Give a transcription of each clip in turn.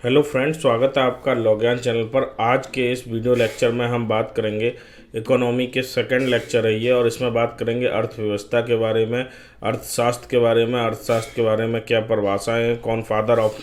Hello friends, स्वागत है आपका लॉग्यान चैनल पर। आज के इस वीडियो लेक्चर में हम बात करेंगे इकोनॉमी के सेकंड लेक्चर है ये, और इसमें बात करेंगे अर्थव्यवस्था के बारे में, अर्थशास्त्र के बारे में। अर्थशास्त्र के बारे में क्या परिभाषाएं हैं, कौन फादर ऑफ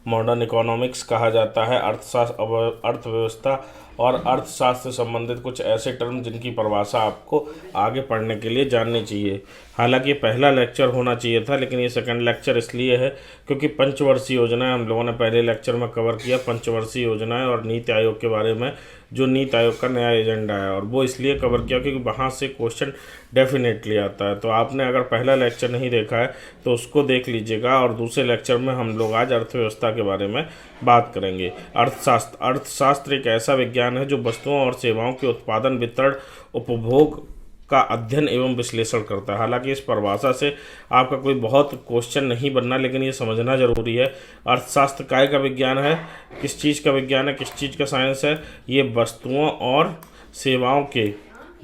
मॉडर्न इकोनॉमिक्स कहा जाता है, अर्थशास्त्र, अर्थव्यवस्था और अर्थशास्त्र से संबंधित कुछ ऐसे टर्म जिनकी परिभाषा आपको आगे पढ़ने के लिए जाननी चाहिए। हालांकि ये पहला लेक्चर होना चाहिए था, लेकिन ये सेकंड लेक्चर इसलिए है क्योंकि पंचवर्षीय योजना हम लोगों ने पहले लेक्चर में कवर किया, पंचवर्षीय योजनाएं और नीति आयोग के बारे में, जो नीति आयोग का नया एजेंडा है, और वो इसलिए कवर किया क्योंकि वहाँ से क्वेश्चन डेफिनेटली आता है। तो आपने अगर पहला लेक्चर नहीं देखा है तो उसको देख लीजिएगा, और दूसरे लेक्चर में हम लोग आज अर्थव्यवस्था के बारे में बात करेंगे। अर्थशास्त्र एक ऐसा विज्ञान है जो वस्तुओं और सेवाओं के उत्पादन, वितरण, उपभोग का अध्ययन एवं विश्लेषण करता है। हालांकि इस परिभाषा से आपका कोई बहुत क्वेश्चन नहीं बनना, लेकिन ये समझना जरूरी है। अर्थशास्त्र काय का विज्ञान है, किस चीज़ का विज्ञान है, किस चीज़ का साइंस है। ये वस्तुओं और सेवाओं के,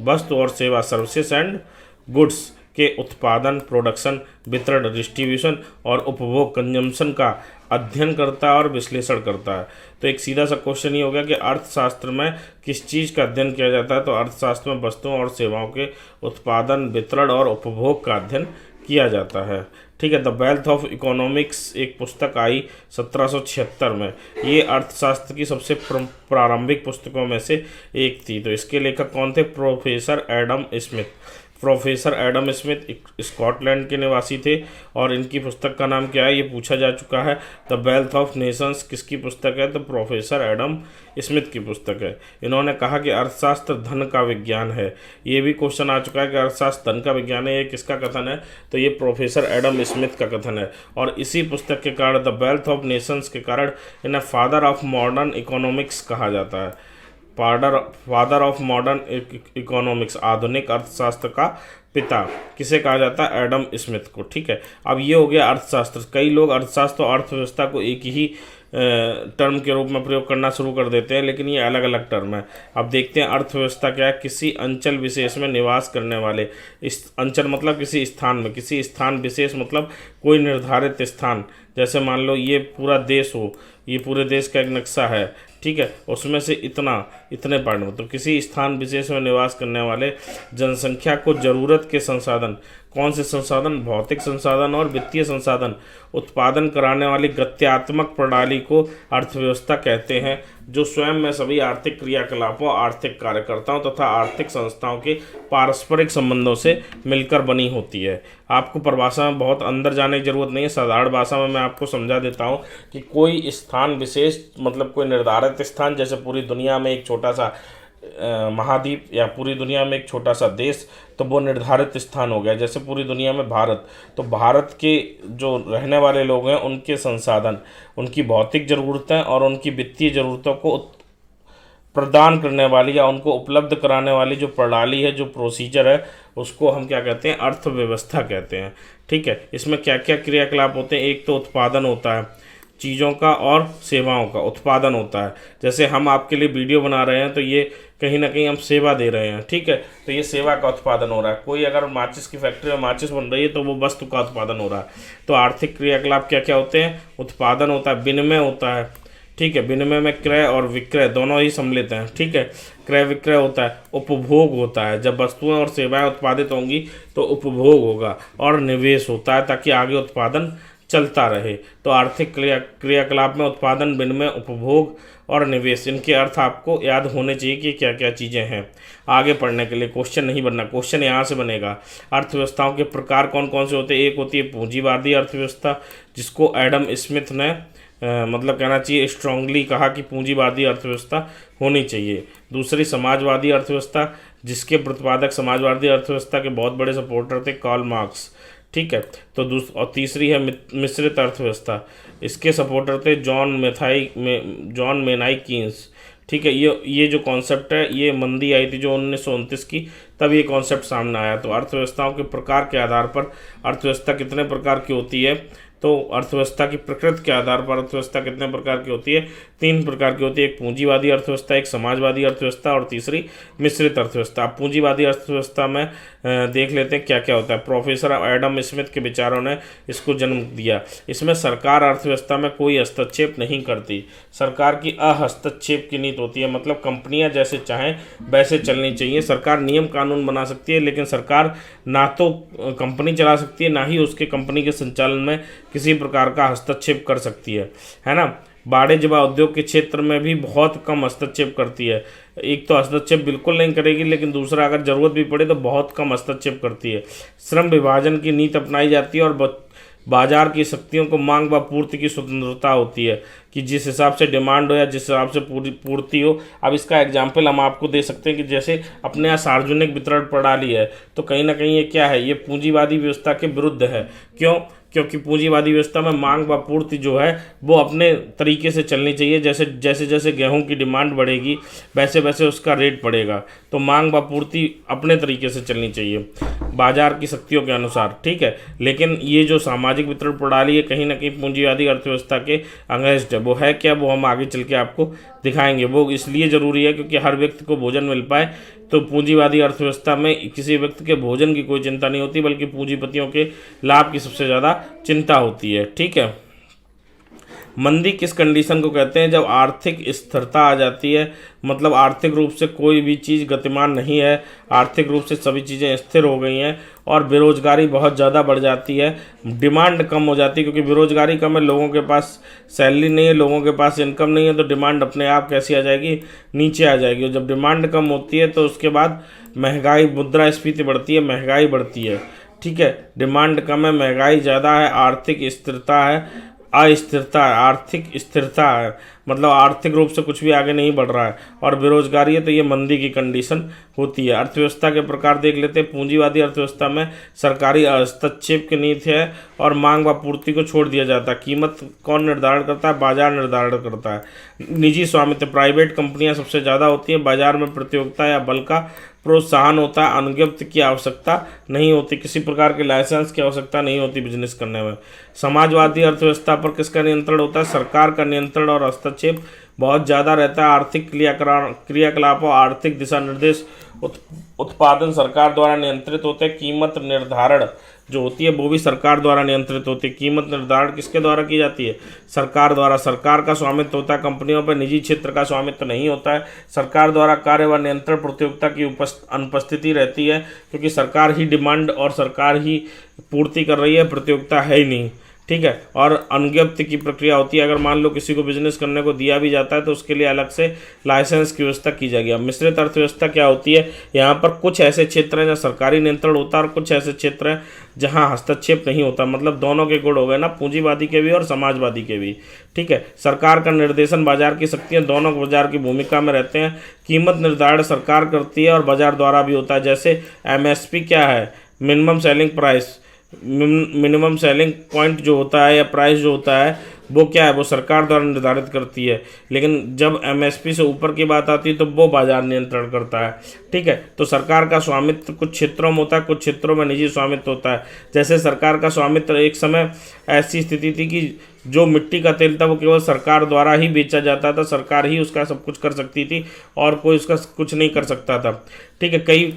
वस्तु और सेवा, सर्विसेज एंड गुड्स के उत्पादन, प्रोडक्शन, वितरण, डिस्ट्रीब्यूशन और उपभोग, कंजम्पशन का अध्ययन करता है और विश्लेषण करता है। तो एक सीधा सा क्वेश्चन ये हो गया कि अर्थशास्त्र में किस चीज़ का अध्ययन किया जाता है। तो अर्थशास्त्र में वस्तुओं और सेवाओं के उत्पादन, वितरण और उपभोग का अध्ययन किया जाता है। ठीक है। द वेल्थ ऑफ इकोनॉमिक्स एक पुस्तक आई 1776 में। ये अर्थशास्त्र की सबसे प्रारंभिक पुस्तकों में से एक थी। तो इसके लेखक कौन थे? Professor Adam Smith. Professor Adam Smith Scotland के निवासी थे, और इनकी पुस्तक का नाम क्या है ये पूछा जा चुका है। द वेल्थ ऑफ नेशंस किसकी पुस्तक है? तो प्रोफेसर एडम स्मिथ की पुस्तक है। इन्होंने कहा कि अर्थशास्त्र धन का विज्ञान है। ये भी क्वेश्चन आ चुका है कि अर्थशास्त्र धन का विज्ञान है, ये किसका कथन है? तो ये प्रोफेसर एडम स्मिथ का कथन है। और इसी पुस्तक के कारण, द वेल्थ ऑफ नेशंस के कारण, इन्हें फादर ऑफ मॉडर्न इकोनॉमिक्स कहा जाता है। फादर ऑफ मॉडर्न इकोनॉमिक्स, आधुनिक अर्थशास्त्र का पिता किसे कहा जाता है? एडम स्मिथ को। ठीक है। अब ये हो गया अर्थशास्त्र। कई लोग अर्थशास्त्र और अर्थव्यवस्था को एक ही टर्म के रूप में प्रयोग करना शुरू कर देते हैं, लेकिन ये अलग अलग टर्म है। अब देखते हैं अर्थव्यवस्था क्या है। किसी अंचल विशेष में निवास करने वाले, इस अंचल मतलब किसी स्थान में, किसी स्थान विशेष मतलब कोई निर्धारित स्थान। जैसे मान लो ये पूरा देश हो, ये पूरे देश का एक नक्शा है, ठीक है, उसमें से इतने पार्ट में, तो किसी स्थान विशेष में निवास करने वाले जनसंख्या को जरूरत के संसाधन, कौन से संसाधन? भौतिक संसाधन और वित्तीय संसाधन उत्पादन कराने वाली गत्यात्मक प्रणाली को अर्थव्यवस्था कहते हैं, जो स्वयं में सभी आर्थिक क्रियाकलापों, आर्थिक कार्यकर्ताओं तथा आर्थिक संस्थाओं के पारस्परिक संबंधों से मिलकर बनी होती है। आपको परिभाषा में बहुत अंदर जाने की जरूरत नहीं है, साधारण भाषा में मैं आपको समझा देता हूँ कि कोई स्थान विशेष मतलब कोई निर्धारित स्थान, जैसे पूरी दुनिया में एक छोटा सा महाद्वीप या पूरी दुनिया में एक छोटा सा देश, तो वो निर्धारित स्थान हो गया। जैसे पूरी दुनिया में भारत, तो भारत के जो रहने वाले लोग हैं उनके संसाधन, उनकी भौतिक ज़रूरतें और उनकी वित्तीय ज़रूरतों को प्रदान करने वाली या उनको उपलब्ध कराने वाली जो प्रणाली है, जो प्रोसीजर है, उसको हम क्या कहते हैं? अर्थव्यवस्था कहते हैं। ठीक है। इसमें क्या क्या क्रियाकलाप होते हैं? एक तो उत्पादन होता है, चीज़ों का और सेवाओं का उत्पादन होता है। जैसे हम आपके लिए वीडियो बना रहे हैं तो ये कहीं ना कहीं हम सेवा दे रहे हैं, ठीक है, तो ये सेवा का उत्पादन हो रहा है। कोई अगर माचिस की फैक्ट्री में माचिस बन रही है तो वो वस्तु का उत्पादन हो रहा है। तो आर्थिक क्रियाकलाप क्या क्या होते हैं? उत्पादन होता है, विनिमय होता है, ठीक है, विनिमय में क्रय और विक्रय दोनों ही सम्मिलित हैं, ठीक है, क्रय विक्रय होता है, उपभोग होता है, जब वस्तुएं और सेवाएं उत्पादित होंगी तो उपभोग होगा, और निवेश होता है ताकि आगे उत्पादन चलता रहे। तो आर्थिक क्रियाकलाप में उत्पादन, विनिमय, उपभोग और निवेश, इनके अर्थ आपको याद होने चाहिए कि क्या क्या चीज़ें हैं। आगे पढ़ने के लिए क्वेश्चन नहीं बनना, क्वेश्चन यहाँ से बनेगा। अर्थव्यवस्थाओं के प्रकार कौन कौन से होते हैं? एक होती है पूंजीवादी अर्थव्यवस्था, जिसको एडम स्मिथ ने मतलब कहना चाहिए स्ट्रांगली कहा कि पूंजीवादी अर्थव्यवस्था होनी चाहिए। दूसरी समाजवादी अर्थव्यवस्था, जिसके प्रतिपादक समाजवादी अर्थव्यवस्था के बहुत बड़े सपोर्टर थे कार्ल मार्क्स, ठीक है। तो और तीसरी है मिश्रित अर्थव्यवस्था, इसके सपोर्टर थे जॉन मेनाई कीन्स, ठीक है। ये जो कॉन्सेप्ट है, ये मंदी आई थी जो 1929 की, तब ये कॉन्सेप्ट सामने आया। तो अर्थव्यवस्थाओं के प्रकार के आधार पर अर्थव्यवस्था कितने प्रकार की होती है? तो अर्थव्यवस्था की प्रकृति के आधार पर अर्थव्यवस्था कितने प्रकार की होती है? 3 प्रकार की होती है। एक पूंजीवादी अर्थव्यवस्था, एक समाजवादी अर्थव्यवस्था और तीसरी मिश्रित अर्थव्यवस्था। अब पूंजीवादी अर्थव्यवस्था में देख लेते हैं क्या क्या होता है। प्रोफेसर एडम स्मिथ के विचारों ने इसको जन्म दिया। इसमें सरकार अर्थव्यवस्था में कोई हस्तक्षेप नहीं करती। सरकार की अहस्तक्षेप की नीति होती है, मतलब कंपनियां जैसे चाहें वैसे चलनी चाहिए। सरकार नियम कानून बना सकती है, लेकिन सरकार ना तो कंपनी चला सकती है, ना ही उसके कंपनी के संचालन में किसी प्रकार का हस्तक्षेप कर सकती है ना। वाणिज्य व उद्योग के क्षेत्र में भी बहुत कम हस्तक्षेप करती है। एक तो हस्तक्षेप बिल्कुल नहीं करेगी, लेकिन दूसरा अगर जरूरत भी पड़े तो बहुत कम हस्तक्षेप करती है। श्रम विभाजन की नीति अपनाई जाती है और बाजार की शक्तियों को मांग व पूर्ति की स्वतंत्रता होती है कि जिस हिसाब से डिमांड हो या जिस हिसाब से पूर्ति हो। अब इसका एग्जाम्पल हम आपको दे सकते हैं कि जैसे अपने यहाँ सार्वजनिक वितरण प्रणाली है, तो कहीं ना कहीं ये क्या है, ये पूंजीवादी व्यवस्था के विरुद्ध है। क्योंकि पूंजीवादी व्यवस्था में मांग व पूर्ति जो है वो अपने तरीके से चलनी चाहिए। जैसे गेहूं की डिमांड बढ़ेगी वैसे वैसे उसका रेट बढ़ेगा, तो मांग व पूर्ति अपने तरीके से चलनी चाहिए बाजार की शक्तियों के अनुसार, ठीक है। लेकिन ये जो सामाजिक वितरण प्रणाली है कहीं ना कहीं पूंजीवादी अर्थव्यवस्था के अगेंस्ट है। वो है क्या, वो हम आगे चल के आपको दिखाएंगे। वो इसलिए ज़रूरी है क्योंकि हर व्यक्ति को भोजन मिल पाए। तो पूंजीवादी अर्थव्यवस्था में किसी व्यक्ति के भोजन की कोई चिंता नहीं होती, बल्कि पूंजीपतियों के लाभ की सबसे ज़्यादा चिंता होती है, ठीक है। मंदी किस कंडीशन को कहते हैं? जब आर्थिक स्थिरता आ जाती है, मतलब आर्थिक रूप से कोई भी चीज़ गतिमान नहीं है, आर्थिक रूप से सभी चीज़ें स्थिर हो गई हैं और बेरोजगारी बहुत ज़्यादा बढ़ जाती है, डिमांड कम हो जाती है। क्योंकि बेरोजगारी कम है, लोगों के पास सैलरी नहीं है, लोगों के पास इनकम नहीं है, तो डिमांड अपने आप कैसी आ जाएगी, नीचे आ जाएगी। और जब डिमांड कम होती है तो उसके बाद महंगाई, मुद्रास्फीति बढ़ती है, महंगाई बढ़ती है, ठीक है। डिमांड कम है, महंगाई ज़्यादा है, आर्थिक स्थिरता है, अस्थिरता है, आर्थिक स्थिरता है, मतलब आर्थिक रूप से कुछ भी आगे नहीं बढ़ रहा है, और बेरोजगारी है, तो ये मंदी की कंडीशन होती है। अर्थव्यवस्था के प्रकार देख लेते हैं। पूंजीवादी अर्थव्यवस्था में सरकारी हस्तक्षेप की नीति है और मांग व पूर्ति को छोड़ दिया जाता है। कीमत कौन निर्धारण करता है? बाजार निर्धारण करता है। निजी स्वामित्व, प्राइवेट कंपनियां सबसे ज़्यादा होती हैं। बाजार में प्रतियोगिता या बल का प्रोत्साहन होता है। अनुज्ञप्ति की आवश्यकता नहीं होती, किसी प्रकार के लाइसेंस की आवश्यकता नहीं होती बिजनेस करने में। समाजवादी अर्थव्यवस्था पर किसका नियंत्रण होता है? सरकार का नियंत्रण और हस्तक्षेप बहुत ज़्यादा रहता है। आर्थिक क्रियाकलापों, आर्थिक दिशा निर्देश, उत्पादन सरकार द्वारा नियंत्रित होते हैं। कीमत निर्धारण जो होती है वो भी सरकार द्वारा नियंत्रित होती है। कीमत निर्धारण किसके द्वारा की जाती है? सरकार द्वारा। सरकार का स्वामित्व होता है, कंपनियों पर निजी क्षेत्र का स्वामित्व नहीं होता है। सरकार द्वारा कार्य व नियंत्रण प्रतियोगिता की अनुपस्थिति रहती है, क्योंकि सरकार ही डिमांड और सरकार ही पूर्ति कर रही है, प्रतियोगिता है ही नहीं, ठीक है। और अनुज्ञप्ति की प्रक्रिया होती है। अगर मान लो किसी को बिजनेस करने को दिया भी जाता है तो उसके लिए अलग से लाइसेंस की व्यवस्था की जाएगी। अब मिश्रित अर्थव्यवस्था क्या होती है? यहाँ पर कुछ ऐसे क्षेत्र हैं जहाँ सरकारी नियंत्रण होता है और कुछ ऐसे क्षेत्र हैं जहाँ हस्तक्षेप नहीं होता। मतलब दोनों के गुण हो गए ना, पूंजीवादी के भी और समाजवादी के भी, ठीक है। सरकार का निर्देशन, बाजार की शक्तियाँ दोनों बाजार की भूमिका में रहते हैं। कीमत निर्धारण सरकार करती है और बाजार द्वारा भी होता है। जैसे MSP क्या है? Minimum selling price, minimum selling point जो होता है या प्राइस जो होता है वो क्या है? वो सरकार द्वारा निर्धारित करती है। लेकिन जब MSP से ऊपर की बात आती है तो वो बाजार नियंत्रण करता है, ठीक है। तो सरकार का स्वामित्व कुछ क्षेत्रों में होता है, कुछ क्षेत्रों में निजी स्वामित्व होता है। जैसे सरकार का स्वामित्व, एक समय ऐसी स्थिति थी कि जो मिट्टी का तेल था वो केवल सरकार द्वारा ही बेचा जाता था, सरकार ही उसका सब कुछ कर सकती थी और कोई उसका कुछ नहीं कर सकता था, ठीक है। कई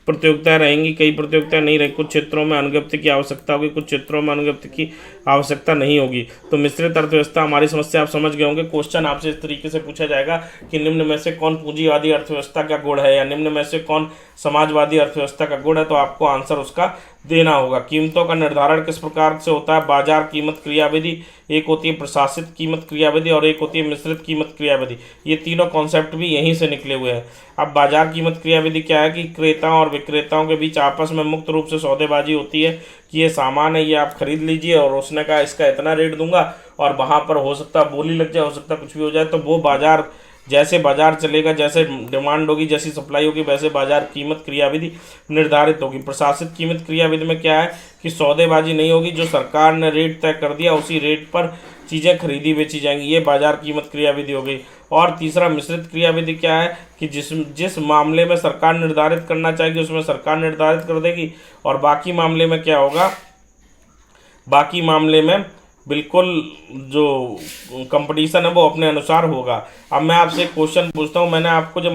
प्रतियोगिताएं रहेंगी, कई प्रतियोगिताएं नहीं रहेंगी। कुछ क्षेत्रों में अनुज्ञप्ति की आवश्यकता होगी, कुछ क्षेत्रों में अनुज्ञप्ति की आवश्यकता नहीं होगी। तो मिश्रित अर्थव्यवस्था, हमारी समस्या आप समझ गए होंगे। क्वेश्चन आपसे इस तरीके से पूछा जाएगा कि निम्न में से कौन पूंजीवादी अर्थव्यवस्था का गुण है या निम्न में से कौन समाजवादी अर्थव्यवस्था का गुण है, तो आपको आंसर उसका देना होगा। कीमतों का निर्धारण किस प्रकार से होता है? बाजार कीमत क्रियाविधि, एक होती है प्रशासित कीमत क्रियाविधि और एक होती है मिश्रित कीमत क्रियाविधि। ये तीनों कॉन्सेप्ट भी यहीं से निकले हुए हैं। अब बाजार कीमत क्रियाविधि क्या है कि क्रेताओं और विक्रेताओं के बीच आपस में मुक्त रूप से सौदेबाजी होती है कि ये सामान है, ये आप खरीद लीजिए, और उसने कहा इसका इतना रेट दूंगा, और वहाँ पर हो सकता है बोली लग जाए, हो सकता है कुछ भी हो जाए। तो वो बाजार, जैसे बाजार चलेगा, जैसे डिमांड होगी, जैसी सप्लाई होगी, वैसे बाजार कीमत क्रियाविधि निर्धारित होगी। प्रशासित कीमत क्रियाविधि में क्या है कि सौदेबाजी नहीं होगी, जो सरकार ने रेट तय कर दिया उसी रेट पर चीज़ें खरीदी बेची जाएंगी, ये बाजार कीमत क्रियाविधि हो गई। और तीसरा मिश्रित क्रियाविधि क्या है कि जिस मामले में सरकार निर्धारित करना चाहेगी उसमें सरकार निर्धारित कर देगी, और बाकी मामले में क्या होगा, बाकी मामले में बिल्कुल जो कंपटीशन है वो अपने अनुसार होगा। अब मैं आपसे एक क्वेश्चन पूछता हूँ, मैंने आपको जब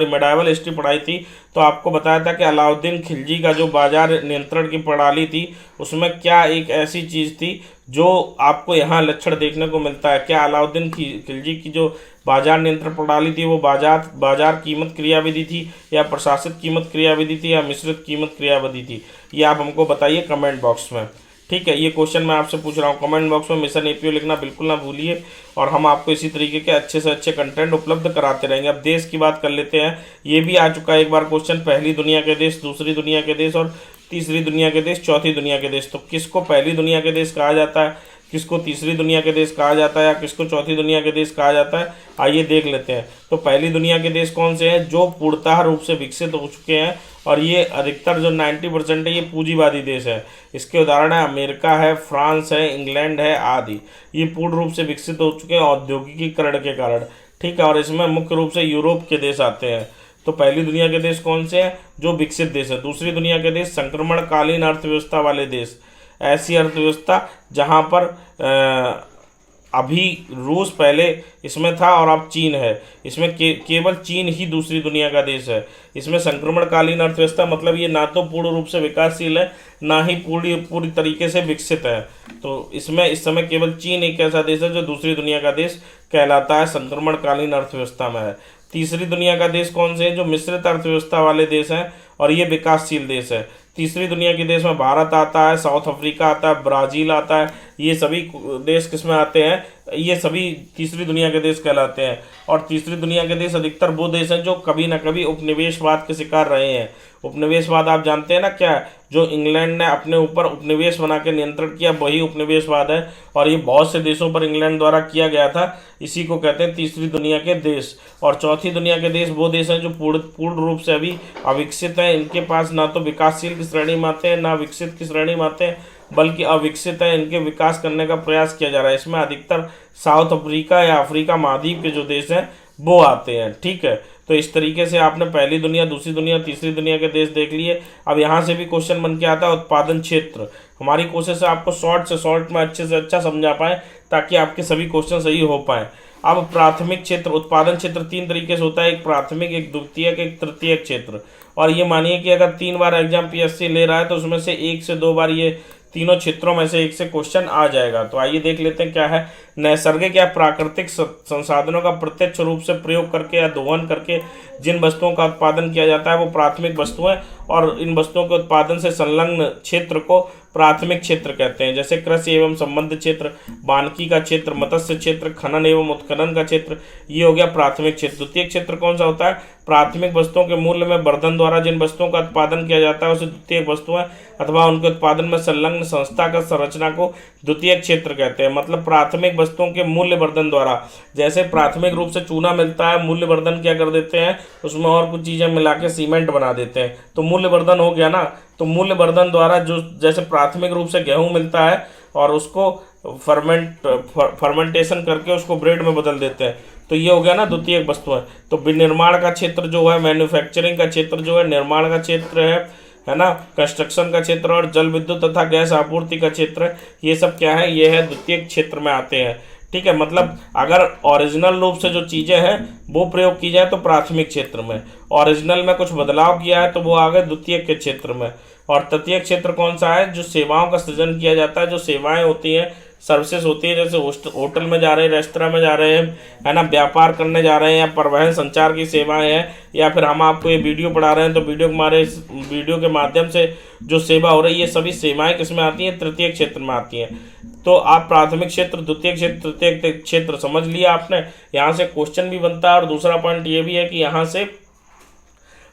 मेडाइवल हिस्ट्री पढ़ाई थी तो आपको बताया था कि अलाउद्दीन खिलजी का जो बाजार नियंत्रण की प्रणाली थी उसमें क्या एक ऐसी चीज़ थी जो आपको यहाँ लक्षण देखने को मिलता है। क्या अलाउद्दीन खिलजी की जो बाजार नियंत्रण प्रणाली थी वो बाजार बाजार कीमत क्रियाविधि थी, या प्रशासित कीमत क्रियाविधि थी, या मिश्रित कीमत क्रियाविधि थी? ये आप हमको बताइए कमेंट बॉक्स में। ठीक है, ये क्वेश्चन मैं आपसे पूछ रहा हूँ, कमेंट बॉक्स में मिशन एपीओ लिखना बिल्कुल ना भूलिए, और हम आपको इसी तरीके के अच्छे से अच्छे कंटेंट उपलब्ध कराते रहेंगे। अब देश की बात कर लेते हैं, ये भी आ चुका है एक बार क्वेश्चन, पहली दुनिया के देश, दूसरी दुनिया के देश और तीसरी दुनिया के देश, चौथी दुनिया के देश। तो किसको पहली दुनिया के देश कहा जाता है, किसको तीसरी दुनिया के देश कहा जाता है, या किसको चौथी दुनिया के देश कहा जाता है, आइए देख लेते हैं। तो पहली दुनिया के देश कौन से हैं? जो पूर्णतः रूप से विकसित हो चुके हैं, और ये अधिकतर जो 90% है ये पूंजीवादी देश है। इसके उदाहरण है अमेरिका है, फ्रांस है, इंग्लैंड है आदि। ये पूर्ण रूप से विकसित हो चुके हैं औद्योगिकीकरण के कारण। ठीक है, और इसमें मुख्य रूप से यूरोप के देश आते हैं। तो पहली दुनिया के देश कौन से हैं? जो विकसित देश है। दूसरी दुनिया के देश संक्रमणकालीन अर्थव्यवस्था वाले देश, ऐसी अर्थव्यवस्था जहां पर अभी रूस पहले इसमें था और अब चीन है, इसमें केवल चीन ही दूसरी दुनिया का देश है। इसमें संक्रमणकालीन अर्थव्यवस्था मतलब ये ना तो पूर्ण रूप से विकासशील है, ना ही पूरी तरीके से विकसित है। तो इसमें इस समय केवल चीन एक ऐसा देश है जो दूसरी दुनिया का देश कहलाता है, संक्रमणकालीन अर्थव्यवस्था में है। तीसरी दुनिया का देश कौन से हैं? जो मिश्रित अर्थव्यवस्था वाले देश हैं, और ये विकासशील देश है। तीसरी दुनिया के देश में भारत आता है, साउथ अफ्रीका आता है, ब्राज़ील आता है। ये सभी देश किसमें आते हैं? ये सभी तीसरी दुनिया के देश कहलाते हैं। और तीसरी दुनिया के देश अधिकतर वो देश हैं जो कभी ना कभी उपनिवेशवाद के शिकार रहे हैं। उपनिवेशवाद आप जानते हैं ना क्या है? जो इंग्लैंड ने अपने ऊपर उपनिवेश बना के नियंत्रण किया वही उपनिवेशवाद है, और ये बहुत से देशों पर इंग्लैंड द्वारा किया गया था। इसी को कहते हैं तीसरी दुनिया के देश। और चौथी दुनिया के देश वो देश हैं जो पूर्ण रूप से अभी अविकसित हैं। इनके पास ना तो विकासशील की श्रेणी में आते हैं, ना विकसित की श्रेणी में आते हैं, बल्कि अविकसित है। इनके विकास करने का प्रयास किया जा रहा है। इसमें अधिकतर साउथ अफ्रीका या अफ्रीका महाद्वीप के जो देश हैं वो आते हैं। ठीक है, तो इस तरीके से आपने पहली दुनिया, दूसरी दुनिया, तीसरी दुनिया के देश देख लिए। अब यहाँ से भी क्वेश्चन बन के आता है उत्पादन क्षेत्र। हमारी कोशिश है आपको शॉर्ट से शॉर्ट में अच्छे से अच्छा समझा पाए, ताकि आपके सभी क्वेश्चन सही हो पाए। अब प्राथमिक क्षेत्र, उत्पादन क्षेत्र तीन तरीके से होता है, एक प्राथमिक, एक द्वितीयक, एक तृतीयक क्षेत्र। और ये मानिए कि अगर 3 बार एग्जाम पीएससी ले रहा है तो उसमें से 1 से 2 बार ये तीनों क्षेत्रों में से एक से क्वेश्चन आ जाएगा। तो आइए देख लेते हैं क्या है। नैसर्गिक या प्राकृतिक संसाधनों का प्रत्यक्ष रूप से प्रयोग करके या दोहन करके जिन वस्तुओं का उत्पादन किया जाता है वो प्राथमिक वस्तुएं, और इन वस्तुओं के उत्पादन से संलग्न क्षेत्र को प्राथमिक क्षेत्र कहते हैं। जैसे कृषि एवं संबंध क्षेत्र, वानिकी का क्षेत्र, मत्स्य क्षेत्र, खनन एवं उत्खनन का क्षेत्र, ये हो गया प्राथमिक क्षेत्र। द्वितीय क्षेत्र कौन सा होता है? प्राथमिक वस्तुओं के मूल्य में वर्धन द्वारा जिन वस्तुओं का उत्पादन किया जाता है उसे द्वितीय वस्तुएं अथवा उनके उत्पादन में संलग्न संस्था का संरचना को द्वितीय क्षेत्र कहते हैं। मतलब प्राथमिक वस्तुओं के मूल्य वर्धन द्वारा, जैसे प्राथमिक रूप से चूना मिलता है, मूल्य वर्धन क्या कर देते हैं, उसमें और कुछ चीजें मिला के सीमेंट बना देते हैं, तो मूल्य वर्धन हो गया ना। तो मूल्य वर्धन द्वारा जो, जैसे प्राथमिक रूप से गेहूं मिलता है और उसको फर्मेंटेशन करके उसको ब्रेड में बदल देते हैं, तो ये हो गया ना द्वितीयक वस्तुएं। तो विनिर्माण का क्षेत्र जो है, मैन्युफैक्चरिंग का क्षेत्र जो है, निर्माण का क्षेत्र है ना, कंस्ट्रक्शन का क्षेत्र, और जल विद्युत तथा गैस आपूर्ति का क्षेत्र, ये सब क्या है? ये है द्वितीयक क्षेत्र में आते हैं। ठीक है, मतलब अगर ओरिजिनल रूप से जो चीज़ें हैं वो प्रयोग की जाए तो प्राथमिक क्षेत्र में, ओरिजिनल में कुछ बदलाव किया है तो वो आ गए द्वितीयक के क्षेत्र में। और तृतीय क्षेत्र कौन सा है? जो सेवाओं का सृजन किया जाता है, जो सेवाएं होती हैं, सर्विसेज होती है, जैसे होटल में जा रहे हैं, रेस्तरां में जा रहे हैं, है ना, व्यापार करने जा रहे हैं, या परिवहन संचार की सेवाएं हैं, या फिर हम आपको ये वीडियो पढ़ा रहे हैं तो वीडियो के माध्यम से जो सेवा हो रही है, ये सभी सेवाएं किसमें आती हैं? तृतीय क्षेत्र में आती हैं। तो आप प्राथमिक क्षेत्र, द्वितीय क्षेत्र, तृतीय क्षेत्र समझ लिया आपने। यहाँ से क्वेश्चन भी बनता है, और दूसरा पॉइंट ये भी है कि यहाँ से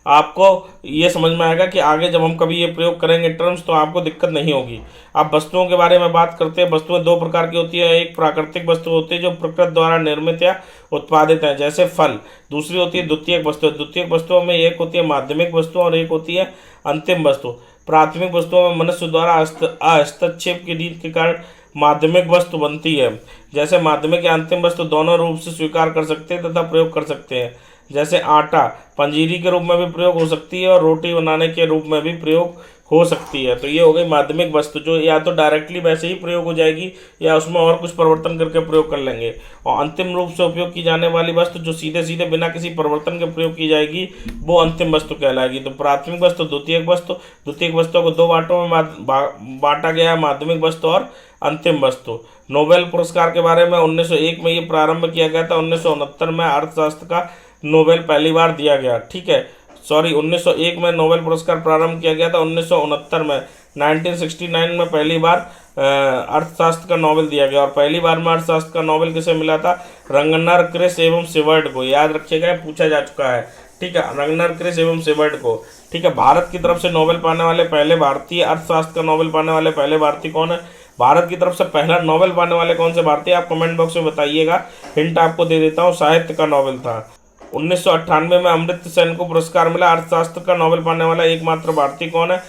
आपको ये समझ में आएगा कि आगे जब हम कभी ये प्रयोग करेंगे टर्म्स तो आपको दिक्कत नहीं होगी। अब वस्तुओं के बारे में बात करते हैं। वस्तुएं दो प्रकार की होती है, एक प्राकृतिक वस्तु होती है जो प्रकृति द्वारा निर्मित या उत्पादित है, जैसे फल। दूसरी होती है द्वितीयक वस्तु। द्वितीयक वस्तुओं में एक होती है माध्यमिक वस्तु और एक होती है अंतिम वस्तु। प्राथमिक वस्तुओं में मनुष्य द्वारा हस्तक्षेप की रीत के कारण माध्यमिक वस्तु बनती है। जैसे माध्यमिक या अंतिम वस्तु दोनों रूप से स्वीकार कर सकते हैं तथा प्रयोग कर सकते हैं। जैसे आटा पंजीरी के रूप में भी प्रयोग हो सकती है और रोटी बनाने के रूप में भी प्रयोग हो सकती है। तो ये हो गई माध्यमिक वस्तु, जो या तो डायरेक्टली वैसे ही प्रयोग हो जाएगी या उसमें और कुछ परिवर्तन करके प्रयोग कर लेंगे। और अंतिम रूप से उपयोग की जाने वाली वस्तु जो सीधे सीधे बिना किसी परिवर्तन के प्रयोग की जाएगी वो अंतिम वस्तु कहलाएगी। तो प्राथमिक वस्तु, द्वितीयक वस्तु, द्वितीयक वस्तु को दो बांटों में बांटा गया है, माध्यमिक वस्तु और अंतिम वस्तु। नोबेल पुरस्कार के बारे में 1901 में ये प्रारंभ किया गया था। 1969 में अर्थशास्त्र का नोबेल पहली बार दिया गया, ठीक है। सॉरी, 1901 में नोबेल पुरस्कार प्रारंभ किया गया था। 1969 में 1969 में पहली बार अर्थशास्त्र का नोबेल दिया गया। और पहली बार में अर्थशास्त्र का नोबेल किसे मिला था? रंगनर, क्रिस एवं सिवर्ट को। याद रखिएगा, पूछा जा चुका है, ठीक है, रंगनर, क्रिस एवं सिवर्ट को, ठीक है। भारत की तरफ से नोबेल पाने वाले पहले भारतीय, अर्थशास्त्र का नोबेल पाने वाले पहले भारतीय कौन है? भारत की तरफ से पहला नोबेल पाने वाले कौन से भारतीय? आप कमेंट बॉक्स में बताइएगा। हिंट आपको दे देता हूँ, साहित्य का नोबेल था। 1998 में अमर्त्य सेन को पुरस्कार मिला। अर्थशास्त्र का नोबेल पाने वाला एकमात्र भारतीय कौन है?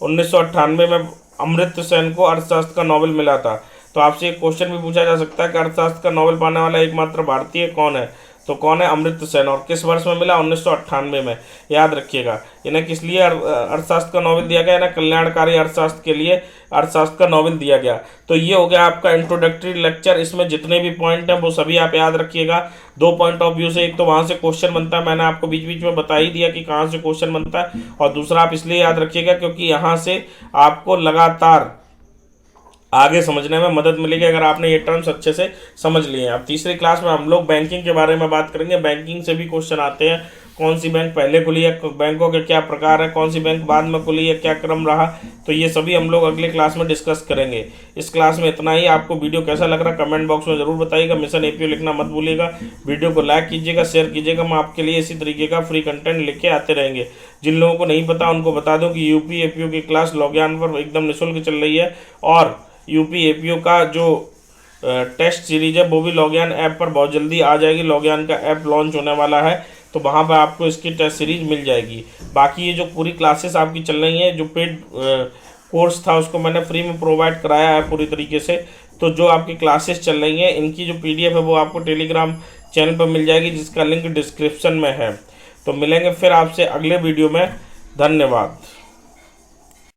1998 में अमर्त्य सेन को अर्थशास्त्र का नोबेल मिला था। तो आपसे एक क्वेश्चन भी पूछा जा सकता है कि अर्थशास्त्र का नोबेल पाने वाला एकमात्र भारतीय कौन है? तो कौन है? अमर्त्य सेन। और किस वर्ष में मिला? 1998 में। याद रखिएगा। इन्हें किस लिए अर्थशास्त्र का नोबेल दिया गया? इन्हें कल्याणकारी अर्थशास्त्र के लिए अर्थशास्त्र का नोबेल दिया गया। तो ये हो गया आपका इंट्रोडक्टरी लेक्चर। इसमें जितने भी पॉइंट हैं वो सभी आप याद रखिएगा। दो पॉइंट ऑफ व्यू से, एक तो वहाँ से क्वेश्चन बनता है, मैंने आपको बीच बीच में बता ही दिया कि कहाँ से क्वेश्चन बनता है, और दूसरा आप इसलिए याद रखिएगा क्योंकि यहाँ से आपको लगातार आगे समझने में मदद मिलेगी अगर आपने ये टर्म्स अच्छे से समझ लिए हैं। अब तीसरी क्लास में हम लोग बैंकिंग के बारे में बात करेंगे। बैंकिंग से भी क्वेश्चन आते हैं। कौन सी बैंक पहले खुली है, बैंकों के क्या प्रकार है, कौन सी बैंक बाद में खुली है, क्या क्रम रहा, तो ये सभी हम लोग अगले क्लास में डिस्कस करेंगे। इस क्लास में इतना ही। आपको वीडियो कैसा लग रहा है कमेंट बॉक्स में जरूर बताइएगा। मिशन एपीओ लिखना मत भूलिएगा। वीडियो को लाइक कीजिएगा, शेयर कीजिएगा। हम आपके लिए इसी तरीके का फ्री कंटेंट लेके आते रहेंगे। जिन लोगों को नहीं पता उनको बता दूं कि यूपी एपीओ की क्लास लॉगयान पर एकदम निःशुल्क चल रही है, और यूपी एपीओ का जो टेस्ट सीरीज है वो भी लॉगयान ऐप पर बहुत जल्दी आ जाएगी। लॉगयान का ऐप लॉन्च होने वाला है, तो वहाँ पर आपको इसकी टेस्ट सीरीज मिल जाएगी। बाकी ये जो पूरी क्लासेस आपकी चल रही हैं, जो पेड कोर्स था उसको मैंने फ्री में प्रोवाइड कराया है पूरी तरीके से। तो जो आपकी क्लासेस चल रही हैं इनकी जो PDF है वो आपको टेलीग्राम चैनल पर मिल जाएगी, जिसका लिंक डिस्क्रिप्शन में है। तो मिलेंगे फिर आपसे अगले वीडियो में। धन्यवाद।